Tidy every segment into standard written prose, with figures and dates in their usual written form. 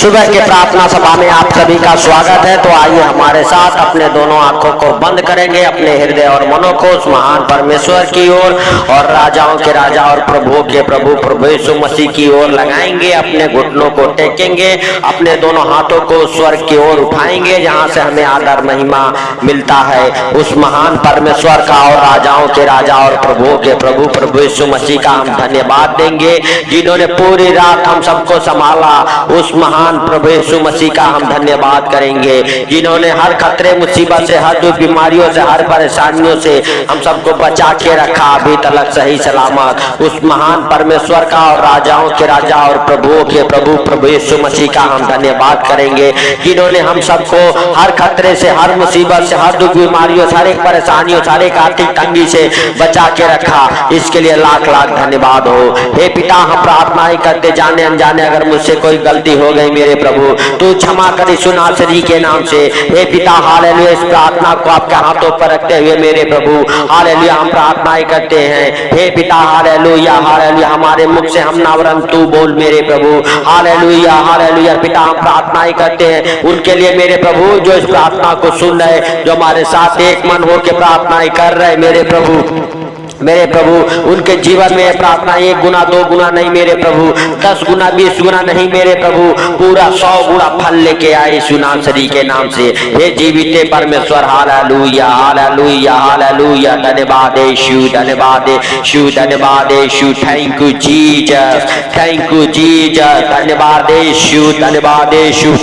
सुबह के प्रार्थना सभा में आप सभी का स्वागत है। तो आइए हमारे साथ अपने दोनों आंखों को बंद करेंगे, अपने हृदय और मनों को उस महान परमेश्वर की ओर और राजाओं के राजा और प्रभुओं के प्रभु प्रभु यीशु मसीह की ओर लगाएंगे। अपने घुटनों को टेकेंगे, अपने दोनों हाथों को स्वर्ग की ओर उठाएंगे जहां से हमें आदर महिमा मिलता है। उस महान परमेश्वर का और राजाओं के राजा और प्रभुओं के प्रभु प्रभु यीशु मसीह का हम धन्यवाद देंगे, जिन्होंने पूरी रात हम सबको संभाला। उस महान प्रभु यीशु मसीह का हम धन्यवाद करेंगे, जिन्होंने हर खतरे मुसीबत से, हर दुख बीमारियों से, हर परेशानियों से हम सबको बचा के रखा अभी तक सही सलामत। उस महान परमेश्वर का और राजाओं के राजा और प्रभुओं के प्रभु प्रभु यीशु मसीह का हम धन्यवाद करेंगे, जिन्होंने हम सबको हर खतरे से, हर मुसीबत से, हर दुख बीमारियों से, हर एक परेशानियों से, हर एक आर्थिक तंगी से बचा के रखा। इसके लिए लाख लाख धन्यवाद हो। हे पिता, हम प्रार्थना ही करते जाने अनजाने अगर मुझसे कोई गलती हो गई मेरे प्रभु, तू क्षमा कर यीशु नासरी के नाम से। हे पिता, हालेलुया, इस प्रार्थना को आपके हाथों पर रखते हुए मेरे प्रभु हालेलुया हम प्रार्थना ही करते हैं। हे पिता, हालेलुया हालेलुया, हमारे मुख से हम ना वरन तू बोल मेरे प्रभु। हालेलुया हालेलुया, पिता हम प्रार्थना ही करते हैं उनके लिए मेरे प्रभु जो इस प्रार्थना को सुन रहे, जो हमारे साथ एक मन होकर प्रार्थना ही कर रहे मेरे प्रभु, उनके जीवन में प्रार्थना 1 गुना 2 गुना नहीं मेरे प्रभु, 10 गुना 20 गुना नहीं मेरे प्रभु, पूरा 100 गुना फल लेके आए यीशु नासरी के नाम से। हे जीवित परमेश्वर, हालेलुया हालेलुया हालेलुया, धन्यवाद यीशु, धन्यवाद यीशु, धन्यवाद यीशु, thank you Jesus, thank you Jesus, धन्यवाद यीशु, धन्यवाद यीशु।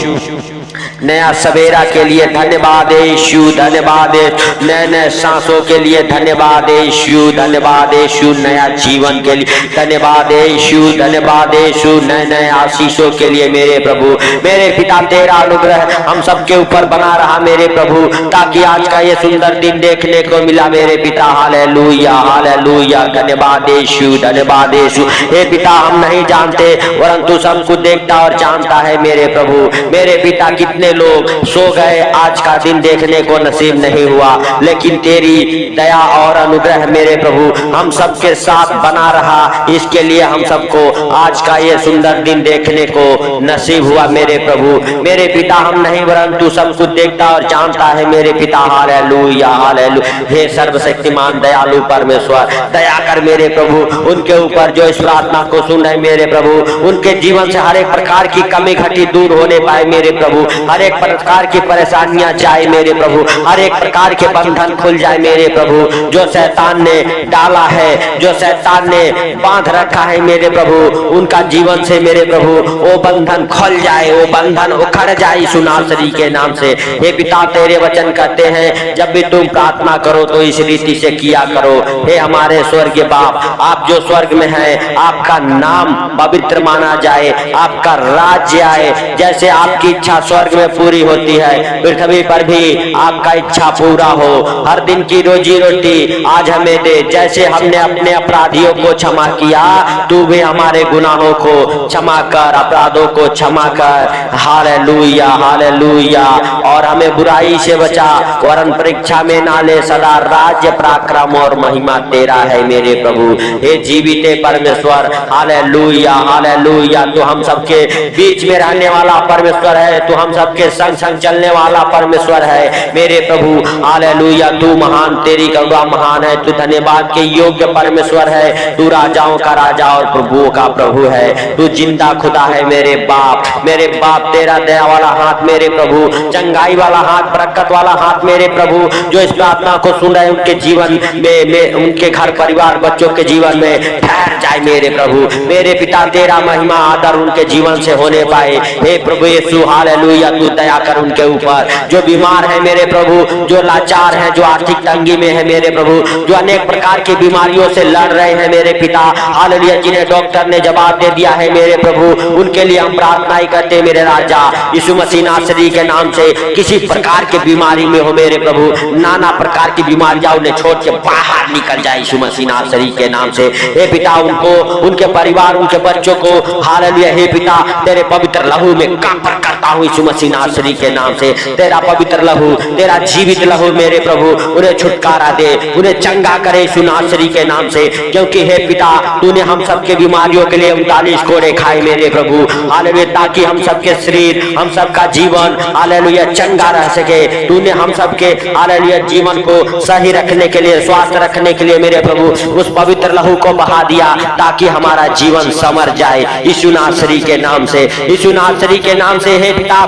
नया सवेरा के लिए धन्यवाद यीशु, धन्यवाद, नए नए सांसों के लिए धन्यवाद यीशु, धन्यवाद यीशु, नया जीवन के लिए धन्यवाद यीशु, धन्यवाद यीशु, नए नए आशीषों के लिए मेरे प्रभु। मेरे पिता, तेरा अनुग्रह हम सबके ऊपर बना रहा मेरे प्रभु, ताकि आज का ये सुंदर दिन देखने को मिला मेरे पिता। हालेलुया हालेलुया, धन्यवाद यीशु, धन्यवाद यीशु। हे पिता, हम नहीं जानते परंतु सब कुछ देखता और जानता है मेरे प्रभु। मेरे पिता, कितने लोग सो गए, आज का दिन देखने को नसीब नहीं हुआ, लेकिन तेरी दया और अनुग्रह मेरे प्रभु हम सबके साथ बना रहा। इसके लिए हम सबको आज का ये सुंदर दिन देखने को नसीब हुआ मेरे प्रभु। मेरे पिता, हम नहीं वरन तू सब कुछ देखता और जानता है मेरे पिता। हालेलुया हालेलुया, हे सर्वशक्तिमान दयालु परमेश्वर, दया कर मेरे प्रभु उनके ऊपर जो इस प्रार्थना को सुन रहे मेरे प्रभु, उनके जीवन से हर एक प्रकार की कमी घटी दूर होने पाए मेरे प्रभु, हर एक प्रकार की परेशानियां जाए मेरे प्रभु, हर एक प्रकार के बंधन खुल जाए मेरे प्रभु। जो शैतान ने डाला है, जो शैतान ने बांध रखा है मेरे प्रभु, उनका जीवन से मेरे प्रभु वो बंधन खुल जाए, वो बंधन उखड़ जाए यीशु नासरी के नाम से। हे पिता, तेरे वचन कहते हैं जब भी तुम प्रार्थना करो तो इस रीति से किया करो। हे हमारे स्वर्गीय बाप, आप जो स्वर्ग में हैं, आपका नाम पवित्र माना जाए, आपका राज्य आए, जैसे आपकी इच्छा स्वर्ग में पूरी होती है, पृथ्वी पर भी आपका इच्छा पूरा हो। हर दिन की रोजी रोटी आज हमें दे, जैसे हमने अपने अपराधियों को क्षमा किया, तू भी हमारे गुनाहों को क्षमा कर, अपराधों को क्षमा कर। हालेलुया हालेलुया, और हमें बुराई से बचा, वरन परीक्षा में ना ले, सदा राज्य पराक्रम और महिमा तेरा है मेरे प्रभु। हे जीवित परमेश्वर, हालेलुया हालेलुया, तू हम सबके बीच में रहने वाला परमेश्वर है, तू हम सबके संग संग चलने वाला परमेश्वर है मेरे प्रभु। हालेलुया, तू महान, तेरी करुणा महान है, तू धन्यवाद के योग्य परमेश्वर है, तू राजाओं का राजा और प्रभुओं का प्रभु है, तू जिंदा खुदा है मेरे बाप। मेरे बाप, तेरा दया वाला हाथ मेरे प्रभु, चंगाई वाला हाथ, बरकत वाला हाथ मेरे प्रभु, जो इस प्रार्थना को सुन रहे उनके जीवन में, उनके घर परिवार बच्चों के जीवन में ठहर जाए मेरे प्रभु। मेरे पिता, तेरा महिमा आदर उनके जीवन से होने पाए। हे प्रभु यीशु, हालेलुया, तू दया कर उनके ऊपर। जो बीमार है मेरे प्रभु, जो लाचार है, जो आर्थिक तंगी में है मेरे प्रभु, जो अनेक प्रकार की बीमारियों से लड़ रहे हैं मेरे पिता, हालेलुया, जिन्हें डॉक्टर ने जवाब दे दिया है मेरे प्रभु, उनके लिए हम प्रार्थना ही करते हैं मेरे राजा यीशु मसीह नासरी के नाम से। किसी प्रकार की बीमारी में हो मेरे प्रभु, नाना प्रकार की बीमारियां उन्हें छोड़ के बाहर निकल जाए यीशु मसीह नासरी के नाम से। हे पिता, उनको, उनके परिवार, उनके बच्चों को, हालेलुया, हे पिता, तेरे पवित्र लहू में कापर करता हूँ यीशु मसीह नासरी के नाम से तेरा पवित्र लहू, तेरा जीवित लहू मेरे प्रभु उन्हें छुटकारा दे, उन्हें चंगा करे यीशु नासरी के नाम से। क्योंकि हे पिता तूने हम सबके बीमारियों के लिए 39 कोड़े खाए मेरे प्रभु, हालेलुया, ताकि हम सबके शरीर, हम सबका जीवन हालेलुया चंगा रह सके। तूने हम सबके हालेलुया जीवन को सही रखने के लिए, स्वास्थ्य रखने के लिए मेरे प्रभु उस पवित्र लहू को बहा दिया ताकि हमारा जीवन संवर जाए यीशु नासरी के नाम से, यीशु नासरी के नाम से। हे पिता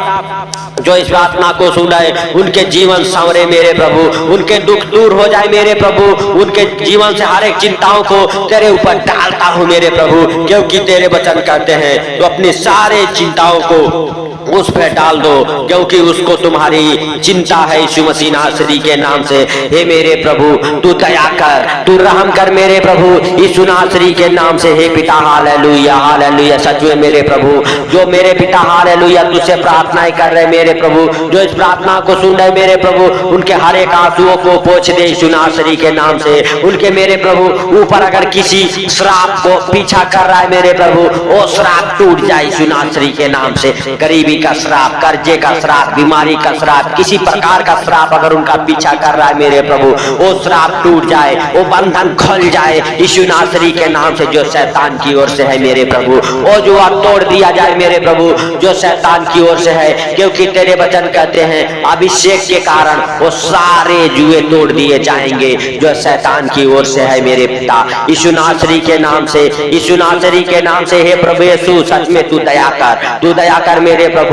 जो इस प्रार्थना को सुने उनके जीवन संवरे मेरे प्रभु, उनके दुख दूर हो जाए मेरे प्रभु, उनके जीवन से हर एक चिंताओं को तेरे ऊपर डालता हूँ मेरे प्रभु। क्योंकि तेरे वचन कहते हैं तो अपनी सारे चिंताओं को उस पर डाल दो, क्योंकि उसको तुम्हारी चिंता है यीशु मसीह नासरी के नाम से। हे मेरे प्रभु तू दया कर, तू रहम कर मेरे प्रभु यीशु नासरी के नाम से। हे पिता हालेलुया हालेलुया, सच में मेरे प्रभु जो मेरे पिता हालेलुया तुझसे प्रार्थनाएं कर रहे मेरे प्रभु, जो इस प्रार्थना को सुन रहे मेरे प्रभु, उनके हर एक आंसुओं को पोंछ दे यीशु नासरी के नाम से। उनके मेरे प्रभु ऊपर अगर किसी श्राप को पीछा कर रहा है मेरे प्रभु, वो श्राप टूट जाए यीशु नासरी के नाम से। गरीबी का श्राप, कर्जे का श्राप, बीमारी का श्राप, किसी प्रकार का श्राप अगर उनका पीछा कर रहा है मेरे प्रभु, वो श्राप टूट जाए, वो बंधन खुल जाए यीशु नासरी के नाम से। जो शैतान की ओर से है मेरे प्रभु, वो जुआ तोड़ दिया जाए मेरे प्रभु जो शैतान की ओर से है। क्योंकि तेरे वचन कहते हैं अभिषेक के कारण वो सारे जुए तोड़ दिए जाएंगे जो शैतान की ओर से है मेरे पिता यीशु नासरी के नाम से, यीशु नासरी के नाम से। हे प्रभु यीशु सच में तू दया कर, तू दया कर मेरे प्रभु,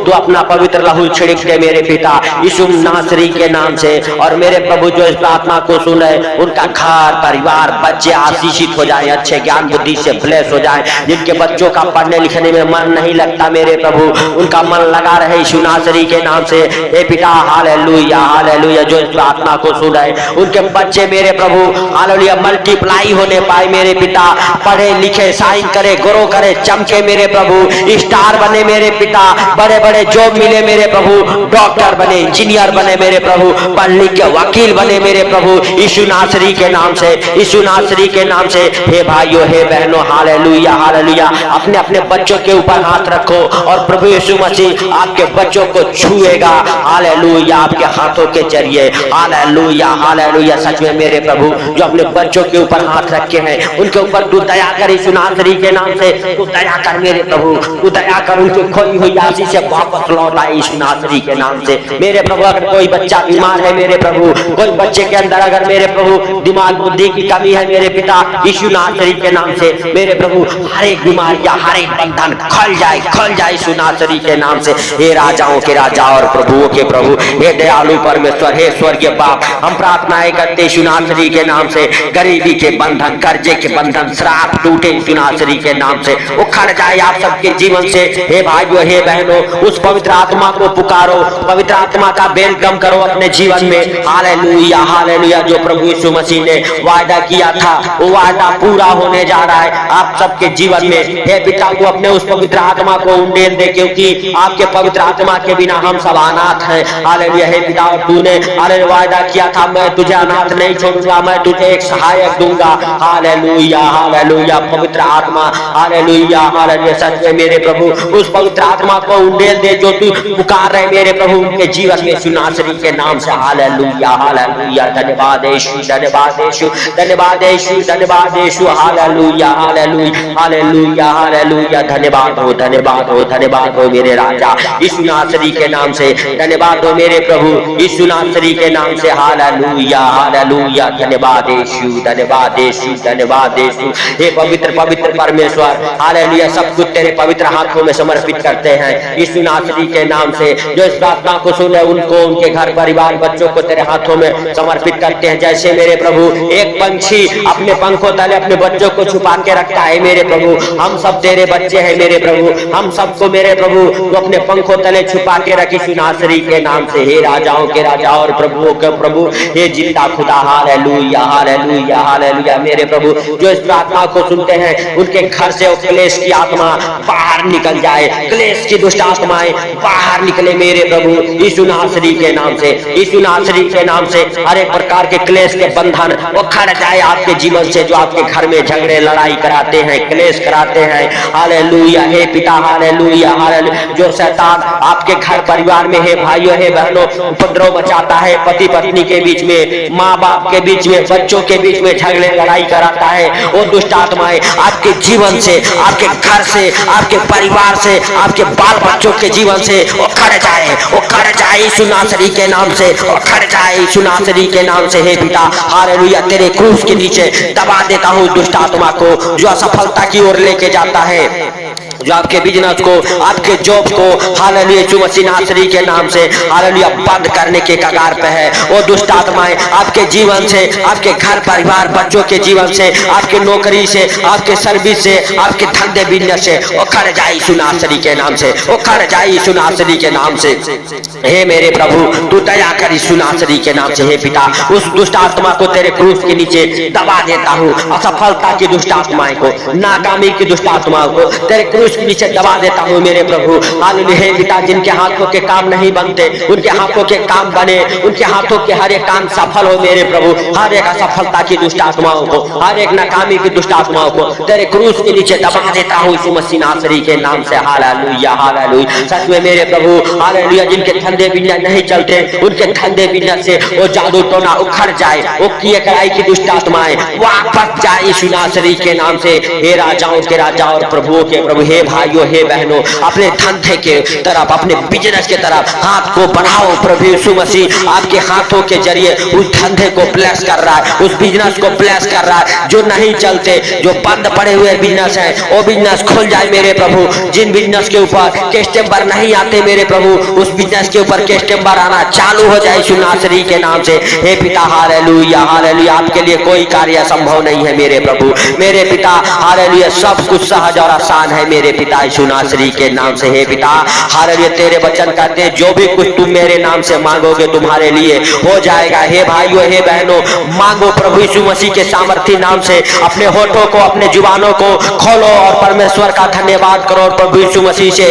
तू अपना पवित्र लहू छिड़क दे मेरे पिता यीशु नासरी के नाम से। और मेरे प्रभु जो इस प्रार्थना को सुने उनका घर परिवार बच्चे आशीषित हो जाए, अच्छे ज्ञान बुद्धि से ब्लेस हो जाए। जिनके बच्चों का पढ़ने लिखने में मन नहीं लगता मेरे प्रभु, उनका मन लगा रहे यीशु नासरी के नाम से। हे पिता हालेलुया हालेलुया, जो इस प्रार्थना को सुने उनके बच्चे मेरे प्रभु हालेलुया मल्टीप्लाई होने पाए मेरे पिता, पढ़े लिखे साइन करे, ग्रो करे, चमके मेरे प्रभु, स्टार बने मेरे पिता, बड़े बड़े जॉब मिले मेरे प्रभु, डॉक्टर बने, इंजीनियर बने मेरे प्रभु, पढ़ लिख के वकील बने मेरे प्रभु यीशु नासरी के नाम से, यीशु नासरी के नाम से। हे भाइयों हे बहनों हालेलुया हालेलुया, अपने अपने बच्चों के ऊपर हाथ रखो और प्रभु यीशु मसीह आपके बच्चों को छुएगा हालेलुया आपके हाथों के जरिए हालेलुया हालेलुया। सच में मेरे प्रभु जो अपने बच्चों के ऊपर हाथ रखे हैं उनके ऊपर तू दया कर यीशु नासरी के नाम से, तू दया कर मेरे प्रभु, तू दया कर उनकी खोई हुई आशीष से वापस लौट आए यीशु नासरी के नाम से। मेरे प्रभु अगर कोई बच्चा बीमार है मेरे प्रभु, कोई बच्चे के अंदर अगर मेरे प्रभु दिमाग बुद्धि की कमी है मेरे पिता यीशु नासरी के नाम से, मेरे प्रभु हर एक बीमारियां हर एक बंधन खुल जाए यीशु नासरी के नाम से। हे राजाओं के राजा और प्रभुओं के प्रभु, हे दयालु परमेश्वर, हे स्वर्गीय बाप, हम प्रार्थनाएं करते यीशु नासरी के नाम से। गरीबी के बंधन, कर्जे के बंधन, श्राप टूटे यीशु नासरी के नाम से, उखड़ जाए आप सबके जीवन से। हे भाइयों हे बहनों, उस पवित्र आत्मा को पुकारो, पवित्र आत्मा का वेलकम करो अपने जीवन में हालेलुया हालेलुया। जो प्रभु यीशु मसीह ने वादा किया था वो वादा पूरा होने जा रहा है आप सबके जीवन में। हे पिता को अपने उस पवित्र आत्मा को उंडेल दे, क्योंकि आपके पवित्र आत्मा के बिना हम सब अनाथ हैं हालेलुया। हे पिता तूने हालेलुया वादा किया था मैं तुझे अनाथ नहीं छोड़ूंगा, मैं तुझे एक सहायक दूंगा हालेलुया हालेलुया। पवित्र आत्मा हालेलुया हालेलुया, सच में मेरे प्रभु उस पवित्र आत्मा को उंडेल दे जो तू पुकार रहे मेरे प्रभु उनके जीवन में यीशु नासरी के नाम से हालेलुया हालेलुया। धन्यवाद यीशु, धन्यवाद यीशु, धन्यवाद यीशु, धन्यवाद यीशु हालेलुया हालेलुया हालेलुया हालेलुया। धन्यवाद हो, धन्यवाद हो, धन्यवाद हो मेरे राजा यीशु नासरी के नाम से, धन्यवाद हो मेरे प्रभु यीशु नासरी के नाम से हालेलुया हालेलुया। धन्यवाद यीशु, धन्यवाद यीशु, धन्यवाद यीशु। हे पवित्र पवित्र परमेश्वर हालेलुया, सब कुछ तेरे पवित्र हाथों में समर्पित करते हैं यीशु नासरी के नाम से। जो इस प्रार्थना को सुने उनको उनके घर परिवार बच्चों को तेरे हाथों में समर्पित करते हैं। जैसे मेरे प्रभु एक पंछी अपने पंखों तले अपने बच्चों को छुपा के रखता है मेरे प्रभु, हम सब तेरे बच्चे हैं मेरे प्रभु, हम सबको मेरे प्रभु तो अपने पंखों तले छुपा के रखी यीशु नासरी के नाम से। हे राजाओं के राजा और प्रभुओं के प्रभु, हे जिंदा खुदा हालेलुया हालेलुया हालेलुया। मेरे प्रभु जो इस प्रार्थना को सुनते हैं उनके घर से क्लेश की आत्मा बाहर निकल जाए, क्लेश की दुष्ट आत्माएं बाहर निकले मेरे प्रभु यीशु नासरी के नाम से, यीशु नासरी के नाम से। हर एक प्रकार के क्लेश के बंधन वो खड़ जाए आपके जीवन से, जो आपके घर में झगड़े लड़ाई कराते हैं, क्लेश कराते हैं। हालेलुया हे पिता, हालेलुया हालेलुया। जो शैतान आपके घर परिवार में है भाइयों है बहनों उपद्रव मचाता है, पति पत्नी के बीच में, माँ बाप के बीच में, बच्चों के बीच में झगड़े लड़ाई कराता है, वो दुष्ट आत्माएं आपके जीवन से, आपके घर से, आपके परिवार से, आपके बाल बच्चों के जीवन से वो खड़ जाए, वो खड़ जाए यीशु नासरी के नाम से, वो खड़ जाए यीशु नासरी के नाम से। हे पिता हालेलुया, तेरे क्रूस के नीचे दबा देता हूँ दुष्ट आत्मा को जो असफलता की ओर लेके जाता है, जो आपके बिजनेस को, आपके जॉब को हालेलुया यीशु मसीह नासरी के नाम से हालेलुया बंद करने के कगार पे है। वो दुष्ट आत्माएं आपके जीवन से, आपके घर परिवार बच्चों के जीवन से, आपके नौकरी से, आपके सर्विस से, आपके धंधे बिजनेस से वो खड़ जाए यीशु नासरी के नाम से, वो खड़ जाए यीशु नासरी के नाम से। हे मेरे प्रभु तू दया कर यीशु नासरी के नाम से। हे पिता उस दुष्ट आत्मा को तेरे क्रूस के नीचे दबा देता हूँ, असफलता की दुष्ट आत्माएं को, नाकामी की दुष्ट आत्माओं को तेरे क्रूस के नीचे दबा देता हूँ मेरे प्रभु। हालेलुया हे पिता, जिनके हाथों के काम नहीं बनते उनके हाथों के काम बने, उनके हाथों के हर एक काम सफल हो मेरे प्रभु। हर एक असफलता की दुष्ट आत्माओं को, हर एक नाकामी की दुष्ट आत्माओं को तेरे क्रूस के नीचे दबा देता हूँ यीशु मसीह नासरी के नाम से। Hallelujah hallelujah. सच में मेरे प्रभु हालेलुया, जिनके धंधे बिजनेस नहीं चलते उनके धंधे बिजनेस से वो जादू टोना उखड़ जाए, वो किए कराई की दुष्ट आत्माएं वापस जाए यीशु नासरी के नाम से। हे राजाओं के राजा और प्रभुओं के प्रभु, हे भाइयों हे बहनों, अपने धंधे के तरफ, अपने बिजनेस के तरफ हाथ को बढ़ाओ। प्रभु यीशु मसीह आपके हाथों के जरिए उस धंधे को ब्लेस कर रहा है, उस बिजनेस को ब्लेस कर रहा है। जो नहीं चलते, जो बंद पड़े हुए बिजनेस है, वो बिजनेस खुल जाए मेरे प्रभु। जिन बिजनेस के ऊपर कस्टमर नहीं आते मेरे प्रभु, उस बिजनेस के ऊपर कस्टमर आना चालू हो जाए यीशु नासरी के नाम से। हे पिता हालेलुया हालेलुया, आपके लिए कोई कार्य असंभव नहीं है मेरे प्रभु। मेरे पिता हालेलुया, सब कुछ सहज और आसान है मेरे पिता यीशु नासरी के नाम से। हे पिता हालेलुया, तेरे वचन कहते हैं जो भी कुछ तुम मेरे नाम से मांगोगे तुम्हारे लिए हो जाएगा। हे भाइयों हे बहनों, मांगो प्रभु यीशु मसीह के सामर्थी नाम से। अपने होठों को, अपने जुबानों को खोलो और परमेश्वर का धन्यवाद करो और प्रभु यीशु मसीह से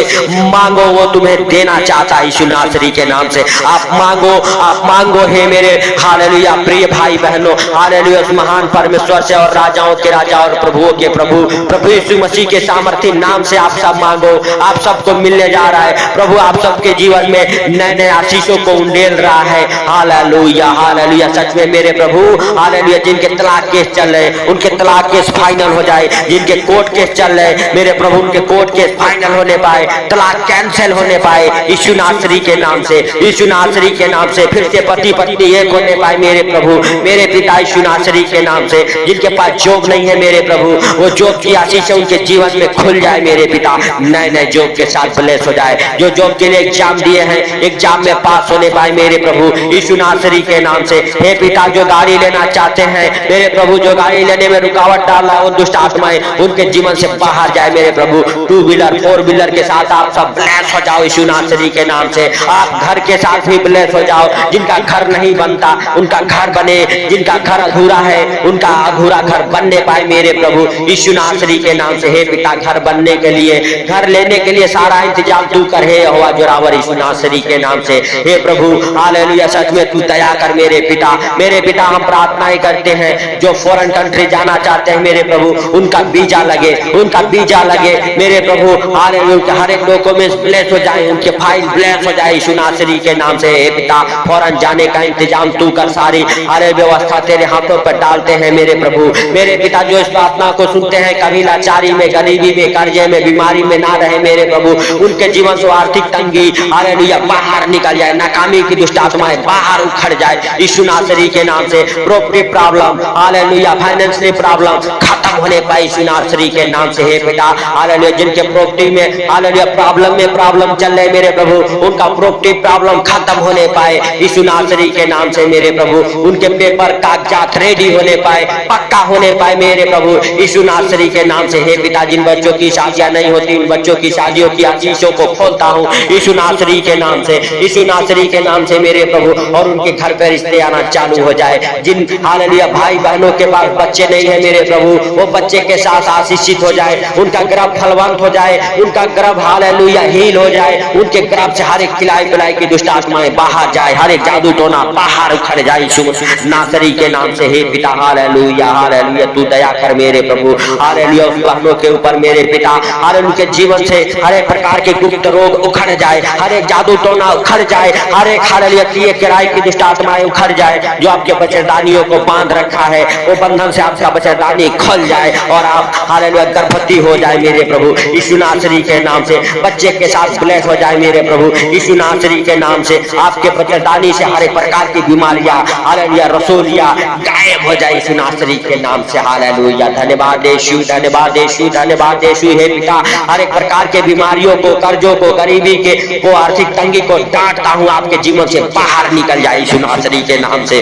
मांगो, वो तुम्हें देना चाहता है यीशु नासरी के नाम से। आप मांगो, आप मांगो हे मेरे हालेलुया प्रिय भाई बहनों, हालेलुया उस महान परमेश्वर से और राजाओं के राजा और प्रभुओं के प्रभु, प्रभु यीशु मसीह के सामर्थी नाम से आप सब मांगो। आप सबको मिलने जा रहा है प्रभु, आप सबके जीवन में नए नए आशीषों को उंडेल रहा है। Hallelujah hallelujah. सच में मेरे प्रभु हालेलुया, जिनके तलाक केस चल रहे उनके तलाक केस फाइनल हो जाए, जिनके कोर्ट केस चल रहे मेरे प्रभु उनके कोर्ट केस फाइनल होने पाए, तलाक कैंसिल होने पाए यीशु नासरी के नाम से, यीशु नासरी के नाम से। फिर से पति पत्नी एक होने पाए मेरे प्रभु, मेरे पिता यीशु नासरी के नाम से। जिनके पास जॉब नहीं है मेरे प्रभु, वो जॉब की आशीष उनके जीवन में खुल जाए मेरे पिता, नए नए जॉब के साथ ब्लेस हो जाए। जो जॉब के लिए एग्जाम दिए हैं एग्जाम में पास होने पाए मेरे प्रभु यीशु नासरी के नाम से। हे पिता, जो गाड़ी लेना चाहते हैं मेरे प्रभु, जो गाड़ी लेने में रुकावट डाल रहा है वो दुष्ट आत्माएं उनके जीवन से बाहर जाए मेरे प्रभु। 2 व्हीलर 4 व्हीलर के साथ आप सब ब्लेस हो जाओ यीशु नासरी के नाम से। आप घर के साथ भी ब्लेस हो जाओ। जिनका घर नहीं बनता उनका घर बने, जिनका घर अधूरा है उनका अधूरा घर बनने पाए मेरे प्रभु यीशु नासरी के नाम से। हे पिता, घर बनने के लिए, घर लेने के लिए सारा इंतजाम तू कर हे यहोवा जोरावर यीशु नासरी के नाम से। हे प्रभु हालेलुया, सच में तू दया कर मेरे पिता। मेरे पिता, हम प्रार्थनाएं करते हैं जो फॉरेन कंट्री जाना चाहते हैं मेरे प्रभु उनका वीजा लगे, उनका वीजा लगे मेरे प्रभु हालेलुया। हर एक डॉक्यूमेंट्स ब्लेस हो जाए, उनके फाइल ब्लेस हो जाए यीशु नासरी के नाम से। हे पिता, फॉरेन जाने का इंतजाम तू कर, सारी हर व्यवस्था तेरे हाथों पर डालते हैं मेरे प्रभु। मेरे पिता, जो इस प्रार्थना को सुनते हैं कभी लाचारी में, गरीबी में, कर्जे में, बीमारी में ना रहे मेरे प्रभु, उनके जीवन से आर्थिक तंगी हालेलुया बाहर निकल जाए, नाकामी की दुष्ट आत्माएं बाहर उखड़ जाए यीशु नासरी के नाम से। Property problem hallelujah, financial problem खत्म होने पाए यीशु नासरी के नाम से। हे पिता हालेलुया, जिनके प्रॉपर्टी में हालेलुया प्रॉब्लम चल रहे मेरे प्रभु, उनका प्रॉपर्टी प्रॉब्लम खत्म होने पाए यीशु नासरी के नाम से मेरे प्रभु। उनके पेपर कागजात रेडी होने पाए, पक्का होने पाए मेरे प्रभु यीशु नासरी के नाम से। हे पिता, जिन बच्चों की शादी शादियां नहीं होती, उन बच्चों की शादियों की आशीषों को खोलता हूँ यीशु नासरी के नाम से, यीशु नासरी के नाम से मेरे प्रभु। और उनके घर पे रिश्ते आना चालू हो जाए। जिन हालेलुया भाई बहनों के पास बच्चे नहीं है मेरे प्रभु, वो बच्चे के साथ आशीषित हो जाए, उनका गर्भ फलवंत हो जाए, उनका गर्भ हालेलुया हील हो जाए, उनके गर्भ से हर एक खिलाई पिलाई की दुष्ट आत्माएं बाहर जाए, हर एक जादू टोना बाहर उखड़ जाए यीशु नासरी के नाम से। हे पिता हालेलुया हालेलुया, तू दया कर मेरे प्रभु, हालेलुया उस बहनों के ऊपर मेरे पिता, हालेलुया उनके जीवन से हर एक प्रकार के गुप्त रोग उखड़ जाए, हर एक जादू टोना उखड़ जाए, हर एक हालेलुया किए किराए की दुष्ट आत्माएं उखड़ जाए। जो आपके बच्चेदानियों को बांध रखा है वो बंधन से आपका बच्चेदानी खुल जाए और आप हालेलुया गर्भवती हो जाए मेरे प्रभु यीशु नासरी के नाम से। बच्चे के साथ ब्लेस हो जाए मेरे प्रभु यीशु नासरी के नाम से। आपके बच्चेदानी से हर एक प्रकार की बीमारियां हालेलुया रसोलियां गायब हो जाए यीशु नासरी के नाम से। हालेलुया धन्यवाद यीशु, धन्यवाद यीशु, धन्यवाद यीशु। हे पिता हर एक प्रकार के बीमारियों को, कर्जों को, गरीबी के को, आर्थिक तंगी को डांटता हूं, आपके जीवन से बाहर निकल जाए यीशु नासरी के नाम से।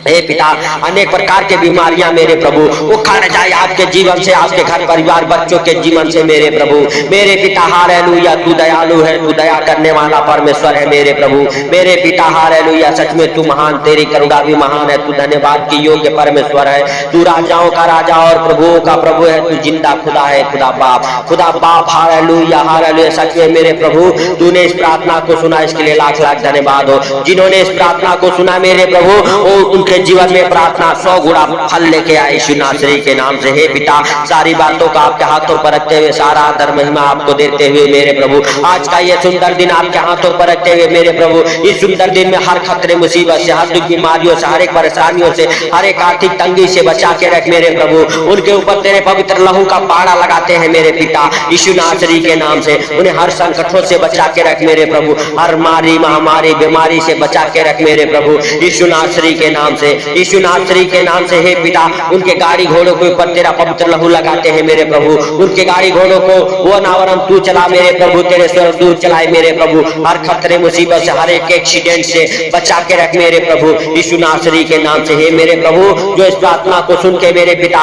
हे पिता अनेक प्रकार के बीमारियां मेरे प्रभु उखड़ जाए आपके जीवन से, आपके घर परिवार बच्चों के जीवन से मेरे प्रभु मेरे पिता। हालेलुया तू दयालु है, तू दया करने वाला परमेश्वर है मेरे प्रभु मेरे पिता। हालेलुया सच में तू महान, तेरी करुणा भी महान है, तू धन्यवाद की योग्य परमेश्वर है, तू राजाओं का राजा और प्रभुओं का प्रभु है, तू जिंदा खुदा है, खुदा बाप, खुदा बाप। हालेलुया हालेलुया सच में मेरे प्रभु तूने इस प्रार्थना को सुना, इसके लिए लाख लाख धन्यवाद हो। जिन्होंने इस प्रार्थना को सुना मेरे प्रभु वो उनके जीवन में प्रार्थना 100 गुना फल लेके आए यीशु नासरी के नाम से। हे पिता सारी बातों का आपके हाथों पर रखते हुए सारा आदर महिमा आपको देते हुए मेरे प्रभु आज का ये सुंदर दिन आपके हाथों पर रखते हुए मेरे प्रभु इस सुंदर दिन में हर खतरे मुसीबत से, हर दुख बीमारियों से, हर एक परेशानियों से, हर एक आर्थिक तंगी से बचा के रख मेरे प्रभु। उनके ऊपर तेरे पवित्र लहू का पाड़ा लगाते हैं मेरे पिता यीशु नासरी के नाम से। उन्हें हर संकटों से बचा के रख मेरे प्रभु, हर मारी महामारी बीमारी से बचा के रख मेरे प्रभु यीशु नासरी के नाम से, यीशु नासरी के नाम से। हे पिता उनके गाड़ी घोड़ों के ऊपर तेरा पवित्र लहू लगाते हैं मेरे प्रभु, उनके गाड़ी घोड़ों को वो अनावरण तू चला मेरे प्रभु, तेरे स्वर्गदूत चलाए मेरे प्रभु, हर खतरे मुसीबत से, हर एक एक्सीडेंट से बचा के रख मेरे प्रभु यीशु नासरी के नाम से। हे मेरे प्रभु जो इस प्रार्थना को सुन के मेरे पिता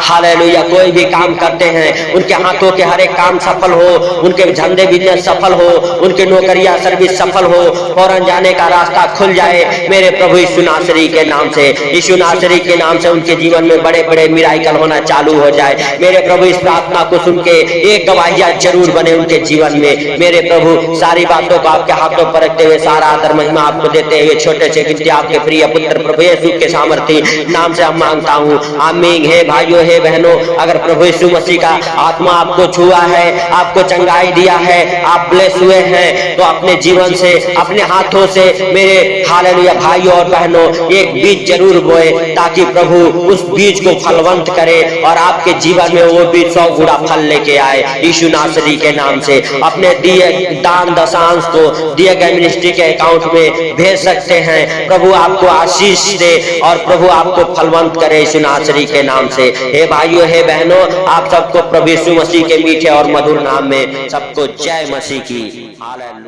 हालेलुया कोई भी काम करते हैं उनके हाथों के हर एक काम सफल हो, उनके धंधे बिजनेस सफल हो, उनके नौकरियां सर्विस सफल हो, फौरन जाने का रास्ता खुल जाए मेरे प्रभु यीशु नासरी के नाम से, यीशु नासरी के नाम से। उनके जीवन में बड़े बड़े मिराकल होना चालू हो जाए मेरे प्रभु। इस प्रार्थना को सुन के एक गवाहियां जरूर बने उनके जीवन में मेरे प्रभु। सारी बातों को आपके हाथों पर रखते हुए सारा आदर महिमा आपको देते हुए छोटे से गिनती आपके प्रिय पुत्र प्रभु यीशु के सामर्थी नाम से हम मांगता हूँ, आमीन। हे भाइयों हे बहनों अगर प्रभु यीशु मसीह का आत्मा आपको छुआ है, आपको चंगाई दिया है, आप ब्लेस हुए हैं तो अपने जीवन से, अपने हाथों से मेरे हालेलुया भाइयों और बहनों एक बीज जरूर बोए ताकि प्रभु उस बीज को फलवंत करे और आपके जीवन में वो बीज 100 गुना फल लेके आए यीशु नासरी के नाम से। अपने दिए दान दशांश को दिए गए मिनिस्ट्री के अकाउंट में भेज सकते हैं। प्रभु आपको आशीष दे और प्रभु आपको फलवंत करे यीशु नासरी के नाम से। हे भाइयों हे बहनों आप सबको प्रभु यीशु मसीह के मीठे और मधुर नाम में सबको जय मसीह की। हालेलुया।